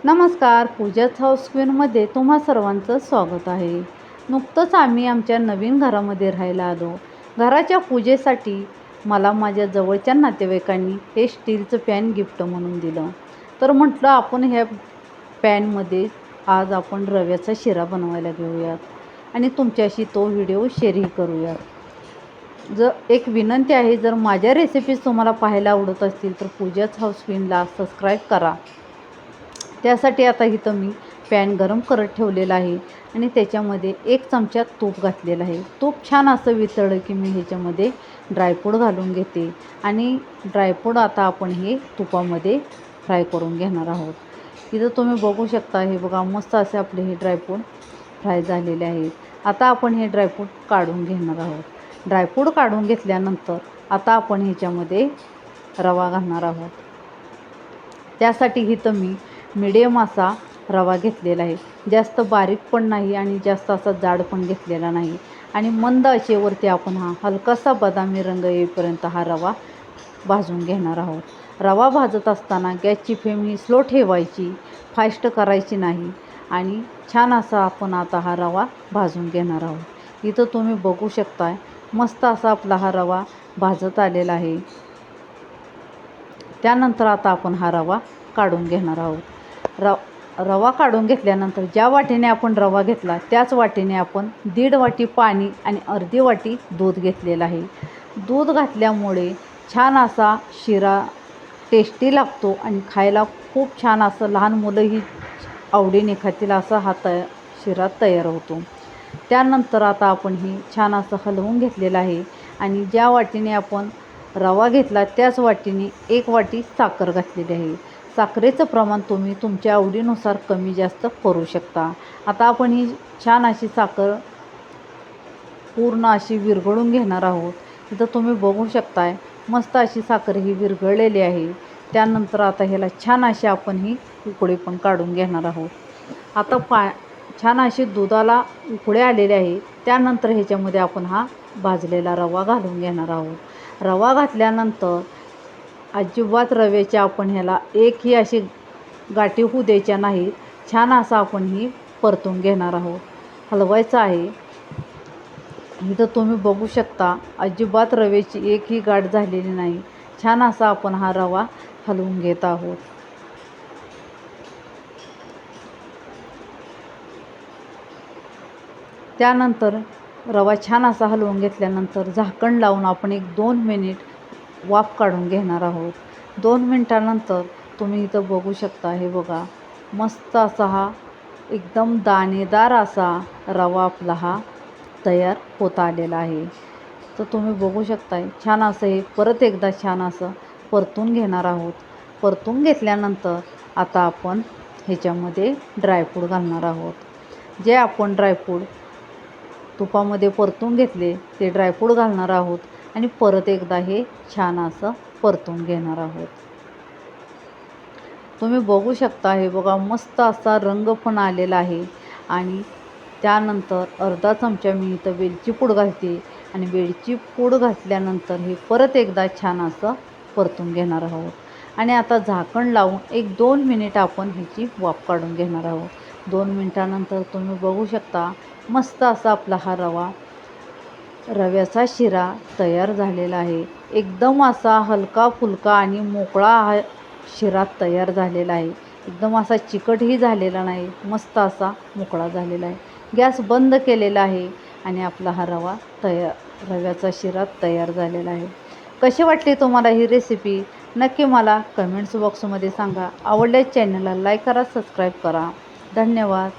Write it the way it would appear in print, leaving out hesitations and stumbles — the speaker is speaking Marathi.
नमस्कार, पूजाच हाऊस क्वीनमध्ये तुम्हा सर्वांचं स्वागत आहे. नुकतंच आम्ही आमच्या नवीन घरामध्ये राहायला आलो. घराच्या पूजेसाठी मला माझ्या जवळच्या नातेवाईकांनी हे स्टीलचं पॅन गिफ्ट म्हणून दिलं. तर म्हटलं आपण ह्या पॅनमध्ये आज आपण रव्याचा शिरा बनवायला घेऊयात आणि तुमच्याशी तो व्हिडिओ शेअरही करूयात. एक विनंती आहे, जर माझ्या रेसिपीज तुम्हाला पाहायला आवडत असतील तर पूजाच हाऊस क्वीनला सबस्क्राईब करा. त्यासाठी आता इथं मी पॅन गरम करत ठेवलेला आहे आणि त्याच्यामध्ये 1 चमचा तूप घातलेलं आहे. तूप छान असं वितळलं की मी ह्याच्यामध्ये ड्रायफ्रूट घालून घेते आणि ड्रायफ्रूट आता आपण हे तुपामध्ये फ्राय करून घेणार आहोत. इथं तुम्ही बघू शकता, हे बघा मस्त असे आपले हे ड्रायफ्रूट फ्राय झालेले आहेत. आता आपण हे ड्रायफ्रूट काढून घेणार आहोत. ड्रायफ्रूट काढून घेतल्यानंतर आता आपण ह्याच्यामध्ये रवा घालणार आहोत. त्यासाठी इथं मी मीडियम असा रवा घेतलेला आहे. जास्त बारीक पण नाही आणि जास्त असा जाड पण घेतलेला नाही. आणि मंद आचेवरती आपण हा हलकासा बदामी रंग येईपर्यंत हा रवा भाजून घेणार आहोत. रवा भाजत असताना गॅसची फ्लेम ही स्लो ठेवायची, फास्ट करायची नाही. आणि छान असा आपण आता हा रवा भाजून घेणार आहोत. इथं तुम्ही बघू शकताय मस्त असा आपला हा रवा भाजत आलेला आहे. त्यानंतर आता आपण हा रवा काढून घेणार आहोत. रवा काढून घेतल्यानंतर ज्या वाटीने आपण रवा घेतला त्याच वाटीने आपण 1.5 वाटी पाणी आणि अर्धी वाटी दूध घेतलेलं आहे. दूध घातल्यामुळे छान असा शिरा टेस्टी लागतो आणि खायला खूप छान असं लहान मुलंही आवडीने खातील असा हा शिरा तयार होतो. त्यानंतर आता आपण ही छान असं हलवून घेतलेलं आहे आणि ज्या वाटीने आपण रवा घेतला त्याच वाटीने 1 वाटी साखर घातलेली आहे. साखरेचं प्रमाण तुम्ही तुमच्या आवडीनुसार कमी जास्त करू शकता. आता आपण ही छान अशी साखर पूर्ण अशी विरघळून घेणार आहोत. इथं तुम्ही बघू शकताय मस्त अशी साखर ही विरघळलेली आहे. त्यानंतर आता ह्याला छान अशी आपण ही उकळी पण काढून घेणार आहोत. आता छान अशी दुधाला उकळे आलेले आहे. त्यानंतर ह्याच्यामध्ये आपण हा भाजलेला रवा घालून घेणार आहोत. रवा घातल्यानंतर अजिबात रव्याच्या आपण ह्याला एकही अशी गाठी होऊ द्यायच्या नाहीत. छान असं आपण ही परतून घेणार आहोत, हलवायचं आहे. इथं तुम्ही बघू शकता अजिबात रव्याची एकही गाठ झालेली नाही. छान असा आपण हा रवा हलवून घेत आहोत. त्यानंतर रवा छान असा हलवून घेतल्यानंतर झाकण लावून आपण 1-2 मिनिट वाफ काढून घेणार आहोत. 2 मिनिटानंतर तुम्ही इथं बघू शकता, हे बघा मस्त असा हा एकदम दाणेदार असा रवा आपला हा तयार होत आलेला आहे. तर तुम्ही बघू शकताय छान असं हे परत एकदा छान असं परतून घेणार आहोत. परतून घेतल्यानंतर आता आपण ह्याच्यामध्ये ड्रायफ्रूट घालणार आहोत. जे आपण ड्रायफ्रूट तुपामध्ये परतून घेतले ते ड्रायफ्रूट घालणार आहोत आणि परत एकदा हे छान असं परतून घेणार आहोत. तुम्ही बघू शकता, हे बघा मस्त असा रंग पण आलेला आहे. आणि त्यानंतर अर्धा चमचा मी इथं वेलची पूड घालते आणि वेलची पूड घातल्यानंतर हे परत एकदा छान असं परतून घेणार आहोत. आणि आता झाकण लावून 1-2 मिनिट आपण ह्याची वाफ काढून घेणार आहोत. 2 मिनिटानंतर तुम्ही बघू शकता मस्त असा आपला हा रव्याचा शिरा तयार झालेला आहे. एकदम असा हलका फुलका आणि मोकळा हा शिरा तयार झालेला आहे. एकदम असा चिकटही झालेला नाही, मस्त असा मोकळा झालेला आहे. गॅस बंद केलेला आहे आणि आपला हा रव्याचा शिरा तयार झालेला आहे. कशी वाटली तुम्हाला ही रेसिपी नक्की मला कमेंट्स बॉक्समध्ये सांगा. आवडल्यास चॅनलला लाईक करा, सबस्क्राईब करा. धन्यवाद.